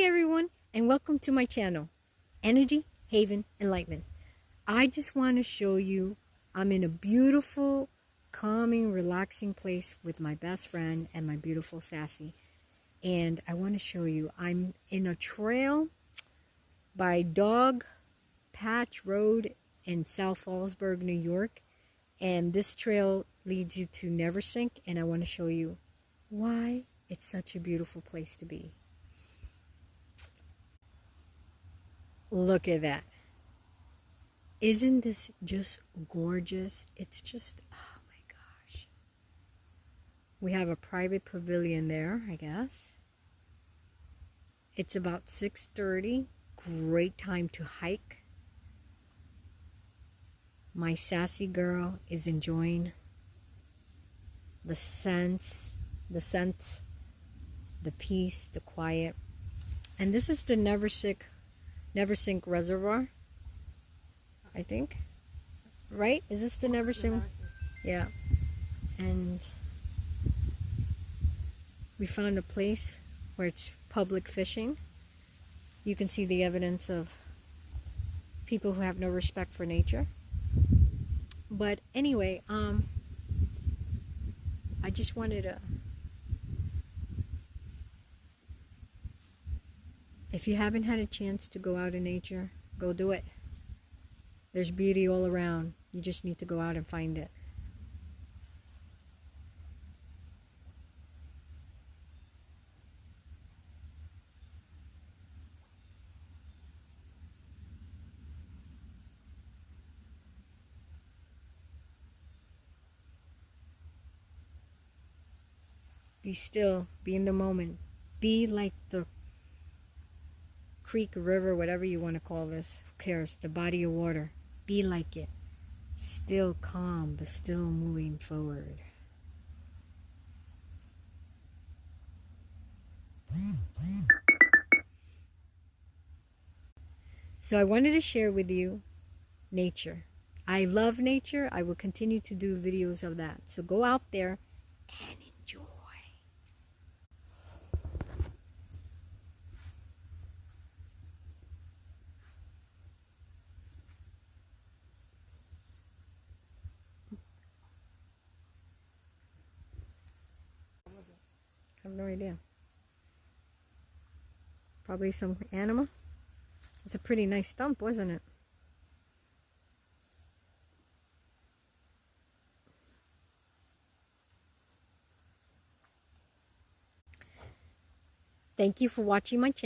Hi everyone, and welcome to my channel, Energy Haven Enlightenment. I just want to show you I'm in a beautiful, calming, relaxing place with my best friend and my beautiful Sassy. And I want to show you I'm in a trail by Dog Patch Road in South Fallsburg, New York. And this trail leads you to Neversink, and I want to show you why it's such a beautiful place to be. Look at that. Isn't this just gorgeous? It's just, oh my gosh. We have a private pavilion there, I guess. It's about 6:30. Great time to hike. My sassy girl is enjoying the scents, the peace, the quiet. And this is the Neversinkk Reservoir, I think. Right? Is this the Neversinkk? Yeah. And we found a place where it's public fishing. You can see the evidence of people who have no respect for nature. But anyway, I just wanted to, if you haven't had a chance to go out in nature, go do it. There's beauty all around. You just need to go out and find it. Be still. Be in the moment. Be like the creek, river, whatever you want to call this. Who cares? The body of water. Be like it. Still calm, but still moving forward. So I wanted to share with you nature. I love nature. I will continue to do videos of that. So go out there and enjoy. I have no idea. Probably some animal. It's a pretty nice stump, wasn't it? Thank you for watching my channel.